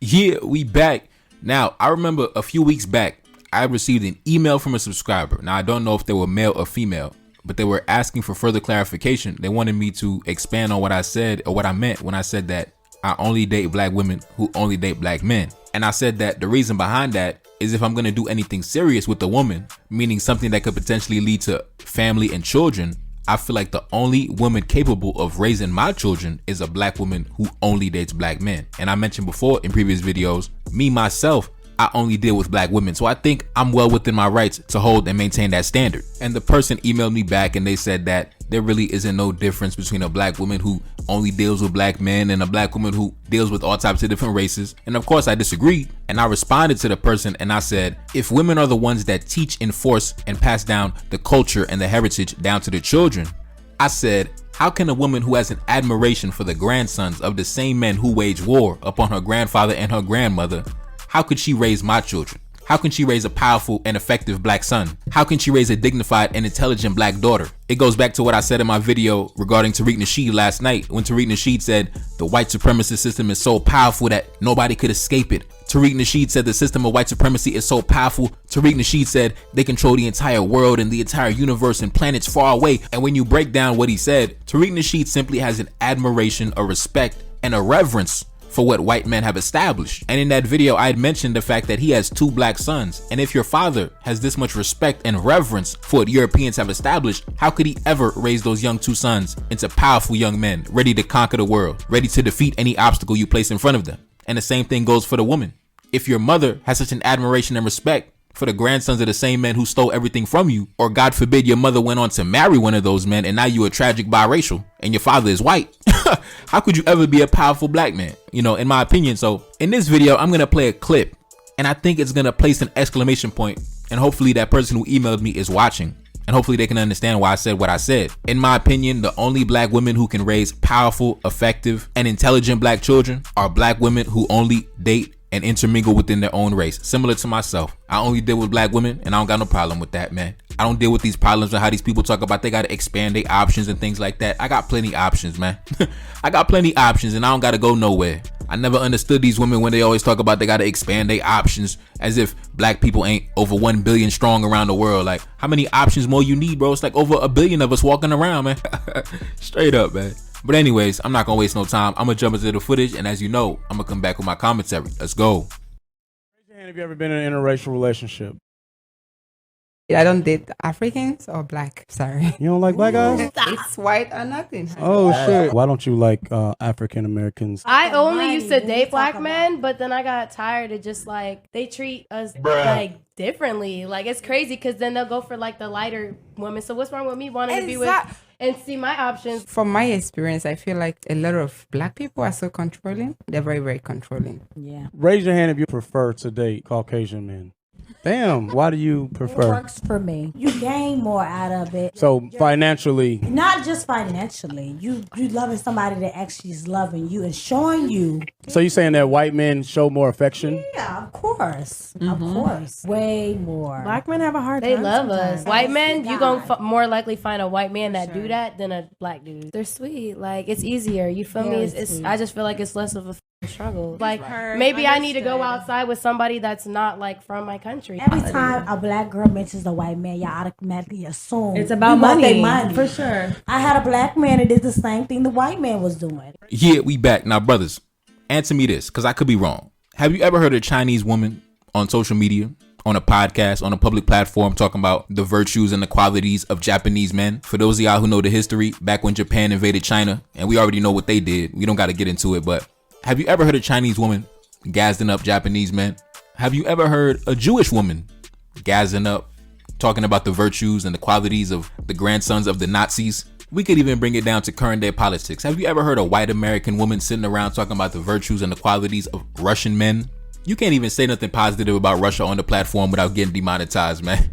Yeah, we back. Now, I remember a few weeks back, I received an email from a subscriber. Now, I don't know if they were male or female, but they were asking for further clarification. They wanted me to expand on what I said or what I meant when I said that I only date black women who only date black men. And I said that the reason behind that is if I'm going to do anything serious with a woman, meaning something that could potentially lead to family and children, I feel like the only woman capable of raising my children is a black woman who only dates black men. And I mentioned before in previous videos, me, myself, I only deal with black women. So I think I'm well within my rights to hold and maintain that standard. And the person emailed me back and they said that there really isn't no difference between a black woman who only deals with black men and a black woman who deals with all types of different races. And of course I disagreed, and I responded to the person and I said, if women are the ones that teach, enforce, and pass down the culture and the heritage down to the children, I said, how can a woman who has an admiration for the grandsons of the same men who wage war upon her grandfather and her grandmother, how could she raise my children? How can she raise a powerful and effective black son? How can she raise a dignified and intelligent black daughter? It goes back to what I said in my video regarding Tariq Nasheed last night, when Tariq Nasheed said the white supremacist system is so powerful that nobody could escape it. Tariq Nasheed said the system of white supremacy is so powerful. Tariq Nasheed said they control the entire world and the entire universe and planets far away. And when you break down what he said, Tariq Nasheed simply has an admiration, a respect, and a reverence for what white men have established. And in that video, I had mentioned the fact that he has 2 black sons. And if your father has this much respect and reverence for what Europeans have established, how could he ever raise those young 2 sons into powerful young men, ready to conquer the world, ready to defeat any obstacle you place in front of them? And the same thing goes for the woman. If your mother has such an admiration and respect for the grandsons of the same men who stole everything from you, or God forbid your mother went on to marry one of those men and now you are tragic biracial and your father is white, how could you ever be a powerful black man? You know, in my opinion. So in this video, I'm going to play a clip and I think it's going to place an exclamation point, and hopefully that person who emailed me is watching and hopefully they can understand why I said what I said. In my opinion, the only black women who can raise powerful, effective, and intelligent black children are black women who only date and intermingle within their own race. Similar to myself, I only deal with black women and I don't got no problem with that, man. I don't deal with these problems with how these people talk about they got to expand their options and things like that. I got plenty options, man. I got plenty options and I don't got to go nowhere. I never understood these women when they always talk about they got to expand their options, as if black people ain't over 1 billion strong around the world. Like, how many options more you need, bro? It's like over 1 billion of us walking around, man. Straight up, man. But anyways, I'm not gonna waste no time. I'm gonna jump into the footage, and as you know, I'm gonna come back with my commentary. Let's go. Raise your hand if you ever been in an interracial relationship. I don't date Africans or black. Sorry. You don't like black guys? It's white or nothing. Oh shit. Why don't you like African Americans? I only used to date black men, but then I got tired of just like they treat us like differently. Like it's crazy because then they'll go for like the lighter women. So what's wrong with me wanting to be with and see my options? From my experience, I feel like a lot of black people are so controlling. They're very, very controlling. Yeah. Raise your hand if you prefer to date Caucasian men. Damn, why do you prefer? It works for me. You gain more out of it. So financially, not just financially. You loving somebody that actually is loving you and showing you. So you saying that white men show more affection? Yeah, of course. Of course. Way more. Black men have a hard They time love sometimes. us. White men, you gonna more likely find a white man that do that than a black dude. They're sweet. Like it's easier. You feel me? It's I just feel like it's less of a struggle. Like maybe I need to go outside with somebody that's not like from my country. Every time a black girl mentions a white man, y'all automatically assume It's about you want their money. For sure. I had a black man that did the same thing the white man was doing. Yeah, we back. Now, brothers, answer me this, because I could be wrong. Have you ever heard a Chinese woman on social media, on a podcast, on a public platform, talking about the virtues and the qualities of Japanese men? For those of y'all who know the history, back when Japan invaded China, and we already know what they did, we don't got to get into it, but have you ever heard a Chinese woman gassing up Japanese men? Have you ever heard a Jewish woman gassing up, talking about the virtues and the qualities of the grandsons of the Nazis? We could even bring it down to current day politics. Have you ever heard a white American woman sitting around talking about the virtues and the qualities of Russian men? You can't even say nothing positive about Russia on the platform without getting demonetized, man.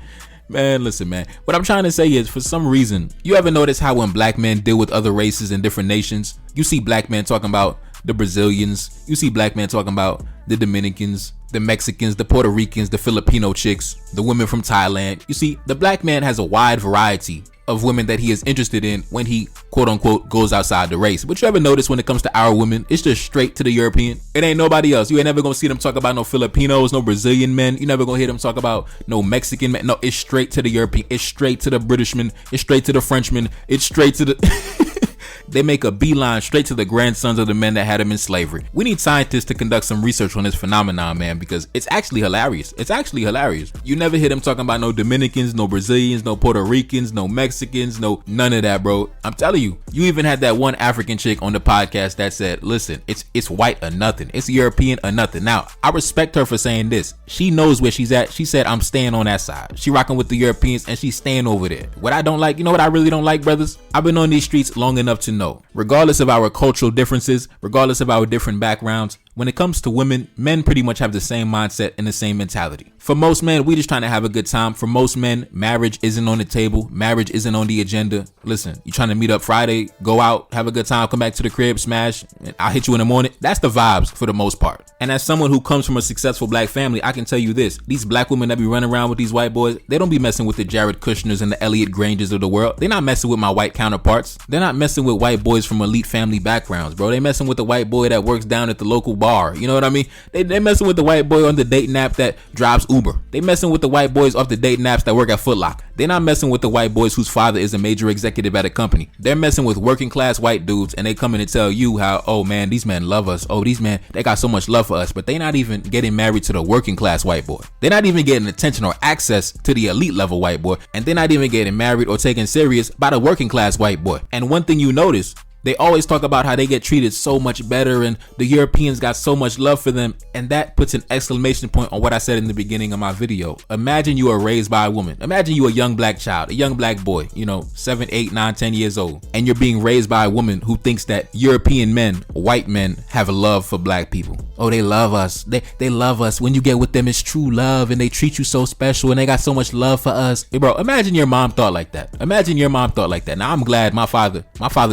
Man, listen, man. What I'm trying to say is, for some reason, you ever notice how when black men deal with other races in different nations, you see black men talking about the Brazilians, you see black men talking about the Dominicans, the Mexicans, the Puerto Ricans, the Filipino chicks, the women from Thailand. You see, the black man has a wide variety of women that he is interested in when he quote unquote goes outside the race. But you ever notice when it comes to our women, it's just straight to the European. It ain't nobody else. You ain't never gonna see them talk about no Filipinos, no Brazilian men. You never gonna hear them talk about no Mexican men. No, it's straight to the European. It's straight to the Britishman. It's straight to the Frenchman. It's straight to the they make a beeline straight to the grandsons of the men that had him in slavery. We need scientists to conduct some research on this phenomenon, man, because it's actually hilarious. It's actually hilarious. You never hear them talking about no Dominicans, no Brazilians, no Puerto Ricans, no Mexicans, no none of that, bro. I'm telling you, you even had that one African chick on the podcast that said, listen, it's white or nothing. It's European or nothing. Now, I respect her for saying this. She knows where she's at. She said, I'm staying on that side. She rocking with the Europeans and she's staying over there. What I don't like, you know what I really don't like, brothers? I've been on these streets long enough to know, regardless of our cultural differences, regardless of our different backgrounds, when it comes to women, men pretty much have the same mindset and the same mentality. For most men, we just trying to have a good time. For most men, marriage isn't on the table. Marriage isn't on the agenda. Listen, you trying to meet up Friday, go out, have a good time, come back to the crib, smash, and I'll hit you in the morning. That's the vibes for the most part. And as someone who comes from a successful black family, I can tell you this. These black women that be running around with these white boys, they don't be messing with the Jared Kushners and the Elliot Grangers of the world. They're not messing with my white counterparts. They're not messing with white boys from elite family backgrounds, bro. They messing with the white boy that works down at the local bar. You know what I mean? They messing with the white boy on the dating app that drives Uber. They messing with the white boys off the dating apps that work at Foot Locker. They're not messing with the white boys whose father is a major executive at a company. They're messing with working class white dudes, and they come in and tell you how, oh man, these men love us. Oh, these men, they got so much love for us, but they not even getting married to the working class white boy. They're not even getting attention or access to the elite level white boy, and they're not even getting married or taken serious by the working class white boy. And one thing you notice, they always talk about how they get treated so much better and the Europeans got so much love for them, and that puts an exclamation point on what I said in the beginning of my video. Imagine you are raised by a woman. Imagine you a young black child, a young black boy, 7, 8, 9, 10 years old, and you're being raised by a woman who thinks that European men, white men, have a love for black people. Oh, they love us. They love us. When you get with them, it's true love, and they treat you so special, and they got so much love for us. Hey, bro, imagine your mom thought like that. Imagine your mom thought like that. Now, I'm glad my father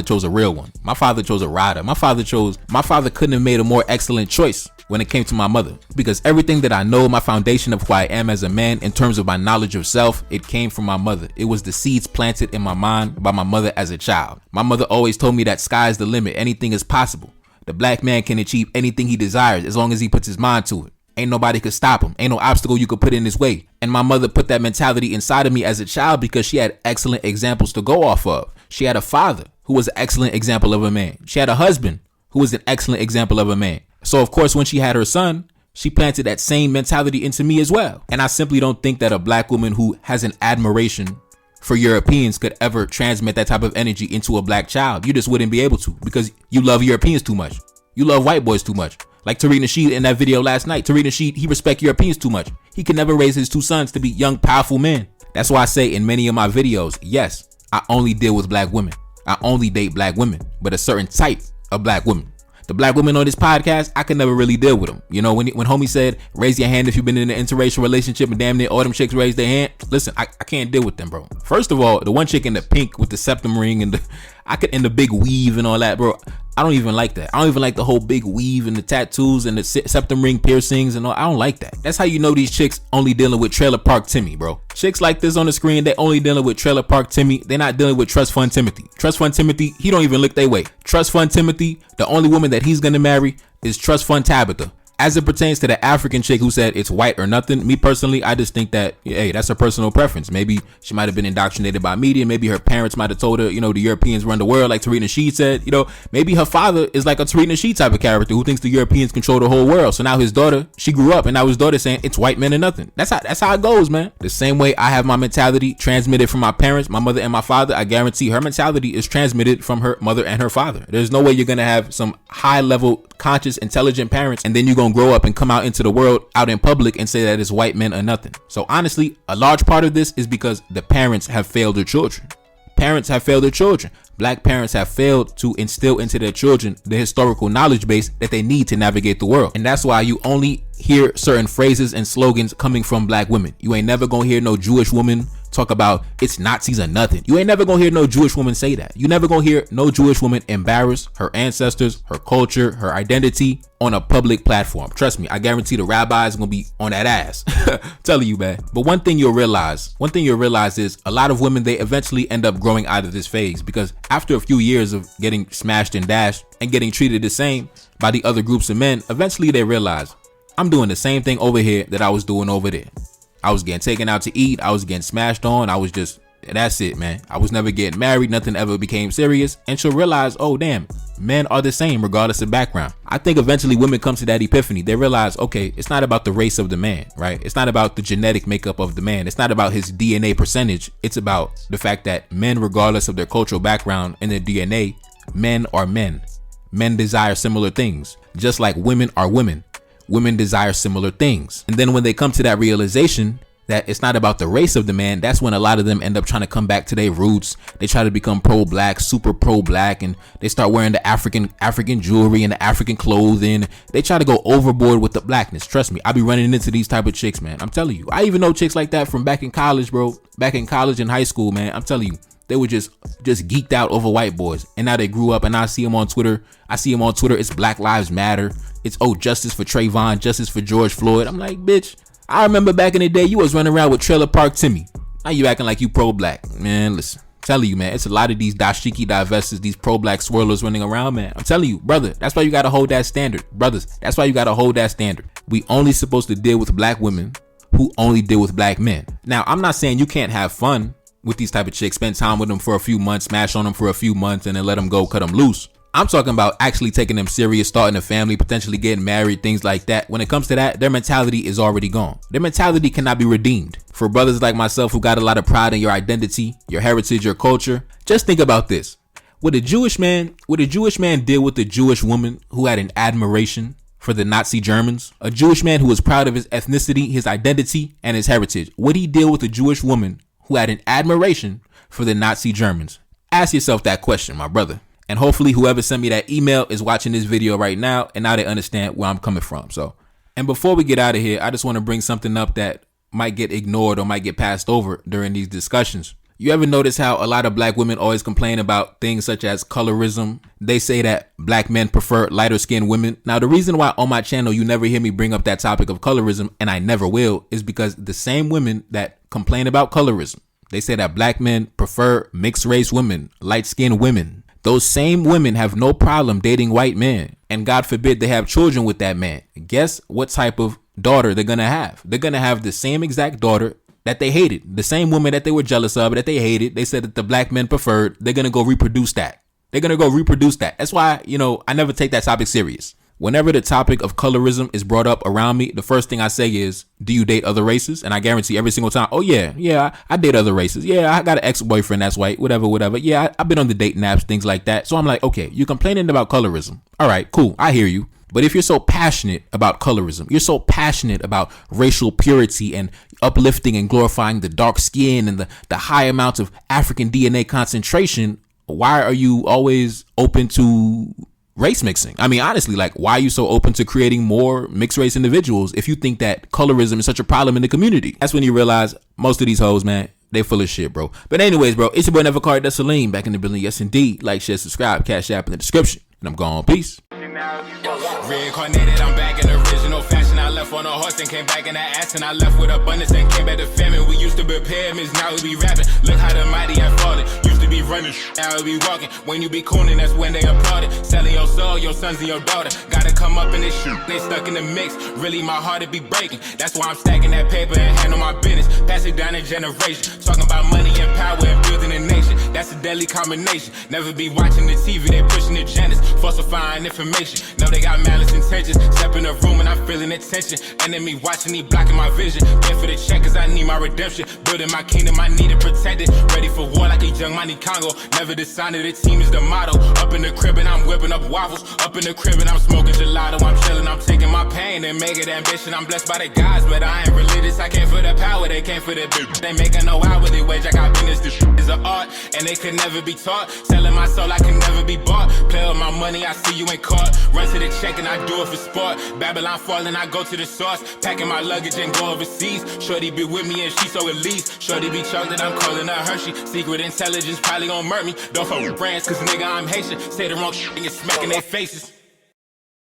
chose a real one. My father chose a rider. My father couldn't have made a more excellent choice when it came to my mother, because everything that I know, my foundation of who I am as a man in terms of my knowledge of self, it came from my mother. It was the seeds planted in my mind by my mother as a child. My mother always told me that sky's the limit. Anything is possible. The black man can achieve anything he desires as long as he puts his mind to it. Ain't nobody could stop him. Ain't no obstacle you could put in his way. And my mother put that mentality inside of me as a child because she had excellent examples to go off of. She had a father who was an excellent example of a man. She had a husband who was an excellent example of a man. So of course, when she had her son, she planted that same mentality into me as well. And I simply don't think that a black woman who has an admiration for Europeans could ever transmit that type of energy into a black child. You just wouldn't be able to, because you love Europeans too much. You love white boys too much. Like Tariq Nasheed in that video last night. Tariq Nasheed, he respects Europeans too much. He could never raise his two sons to be young, powerful men. That's why I say in many of my videos, yes, I only deal with black women. I only date black women, but a certain type of black women. The black women on this podcast, I could never really deal with them. You know, when homie said, raise your hand if you've been in an interracial relationship, and damn near all them chicks raise their hand. Listen, I can't deal with them, bro. First of all, the one chick in the pink with the septum ring and the big weave and all that, bro. I don't even like that. I don't even like the whole big weave and the tattoos and the septum ring piercings and all. I don't like that. That's how you know these chicks only dealing with Trailer Park Timmy, bro. Chicks like this on the screen, they only dealing with Trailer Park Timmy. They're not dealing with Trust Fund Timothy. Trust Fund Timothy, he don't even look their way. Trust Fund Timothy, the only woman that he's gonna marry is Trust Fund Tabitha. As it pertains to the African chick who said it's white or nothing, me personally, I just think that, hey, that's her personal preference. Maybe she might have been indoctrinated by media. Maybe her parents might have told her, the Europeans run the world, like Tariq Nasheed said. Maybe her father is like a Tariq Nasheed type of character who thinks the Europeans control the whole world. So now his daughter, she grew up, and now his daughter saying it's white men or nothing. That's how it goes, man. The same way I have my mentality transmitted from my parents, my mother and my father, I guarantee her mentality is transmitted from her mother and her father. There's no way you're going to have some high level, conscious, intelligent parents, and then you're going to grow up and come out into the world out in public and say that it's white men or nothing. So honestly, a large part of this is because the parents have failed their children. Parents have failed their children. Black parents have failed to instill into their children the historical knowledge base that they need to navigate the world. And that's why you only hear certain phrases and slogans coming from black women. You ain't never gonna hear no Jewish woman talk about it's Nazis or nothing. You ain't never gonna hear no Jewish woman say that. You never gonna hear no Jewish woman embarrass her ancestors, her culture, her identity on a public platform. Trust me, I guarantee the rabbis are gonna be on that ass. Telling you, man. But one thing you'll realize is a lot of women, they eventually end up growing out of this phase, because after a few years of getting smashed and dashed and getting treated the same by the other groups of men, eventually they realize, I'm doing the same thing over here that I was doing over there. I was getting taken out to eat. I was getting smashed on. I was just, that's it, man. I was never getting married. Nothing ever became serious. And she'll realize, oh, damn, men are the same regardless of background. I think eventually women come to that epiphany. They realize, okay, it's not about the race of the man, right? It's not about the genetic makeup of the man. It's not about his DNA percentage. It's about the fact that men, regardless of their cultural background and their DNA, men are men. Men desire similar things, just like women are women. Women desire similar things. And then when they come to that realization that it's not about the race of the man, that's when a lot of them end up trying to come back to their roots. They try to become pro-black, super pro-black, and they start wearing the African jewelry and the African clothing. They try to go overboard with the blackness. Trust me, I be running into these type of chicks, man. I'm telling you. I even know chicks like that from back in college, bro. Back in college and high school, man. I'm telling you. They were just geeked out over white boys. And now they grew up, and I see them on Twitter. It's Black Lives Matter. It's, oh, justice for Trayvon, justice for George Floyd. I'm like, bitch, I remember back in the day, you was running around with Trailer Park Timmy. Now you acting like you pro-black. Man, listen, I'm telling you, man, it's a lot of these dashiki divestors, these pro-black swirlers running around, man. I'm telling you, brother, that's why you got to hold that standard. Brothers, that's why you got to hold that standard. We only supposed to deal with black women who only deal with black men. Now, I'm not saying you can't have fun with these type of chicks, spend time with them for a few months, smash on them for a few months, and then let them go, cut them loose. I'm talking about actually taking them serious, starting a family, potentially getting married, things like that. When it comes to that, their mentality is already gone. Their mentality cannot be redeemed. For brothers like myself who got a lot of pride in your identity, your heritage, your culture, just think about this. Would a Jewish man deal with a Jewish woman who had an admiration for the Nazi Germans? A Jewish man who was proud of his ethnicity, his identity, and his heritage. Would he deal with a Jewish woman who had an admiration for the Nazi Germans? Ask yourself that question, my brother. And hopefully whoever sent me that email is watching this video right now, and now they understand where I'm coming from. So, and before we get out of here, I just want to bring something up that might get ignored or might get passed over during these discussions. You ever notice how a lot of black women always complain about things such as colorism? They say that black men prefer lighter skinned women. Now, the reason why on my channel you never hear me bring up that topic of colorism, and I never will, is because the same women that complain about colorism, they say that black men prefer mixed race women, light skinned women. Those same women have no problem dating white men, and God forbid they have children with that man. Guess what type of daughter they're gonna have? They're gonna have the same exact daughter that they hated, the same woman that they were jealous of, that they hated. They said that the black men preferred. They're gonna go reproduce that. That's why, I never take that topic serious. Whenever the topic of colorism is brought up around me, the first thing I say is, do you date other races? And I guarantee every single time, oh yeah, I date other races. Yeah, I got an ex-boyfriend that's white, whatever. Yeah, I've been on the dating apps, things like that. So I'm like, okay, you're complaining about colorism. All right, cool, I hear you. But if you're so passionate about colorism, you're so passionate about racial purity and uplifting and glorifying the dark skin and the high amount of African DNA concentration, why are you always open to race mixing? I mean, honestly, like, why are you so open to creating more mixed race individuals if you think that colorism is such a problem in the community? That's when you realize most of these hoes, man, they full of shit, bro. But anyways, bro, it's your boy Never Card, that's Salim, back in the building. Yes, indeed. Like, share, subscribe, Cash App in the description. And I'm gone. Peace. Reincarnated, I'm back in original fashion. I left on a horse and came back in that ass, and I left with abundance and came back to famine. We used to be pyramids, now we be rapping. Look how the mighty have fallen. Used to be running, now we be walking. When you be cooning, that's when they applauded. Selling your soul, your sons and your daughter. Gotta come up in this shit, they stuck in the mix. Really, my heart it be breaking. That's why I'm stacking that paper and handle my business. Pass it down in generation. Talking about money and power and building a nation. That's a deadly combination. Never be watching the TV, they pushing agendas, falsifying information. Know they got malice intentions. Step in the room and I'm feeling the tension. Enemy watching, he blocking my vision. Get for the check cause I need my redemption. Building my kingdom, I need it protected. Ready for war like a young Money Congo. Never decided the team is the motto. Up in the crib and I'm whipping up waffles. Up in the crib and I'm smoking gelato. I'm chilling, I'm taking my pain and make it ambition. I'm blessed by the gods, but I ain't religious. I came for the power, they came for the bitch. They making no hourly wage. I got business, this shit is an art. and they could never be taught. Selling my soul, I can never be bought. Play with my money, I see you ain't caught. Run to the check and I do it for sport. Babylon falling, I go to the source. Packing my luggage and go overseas. Shorty be with me and she so elite. Shorty be chocolate, I'm calling her Hershey. Secret intelligence probably gon' murk me. Don't fuck with brands, cause nigga I'm Haitian. Say the wrong shit and get smack in their faces.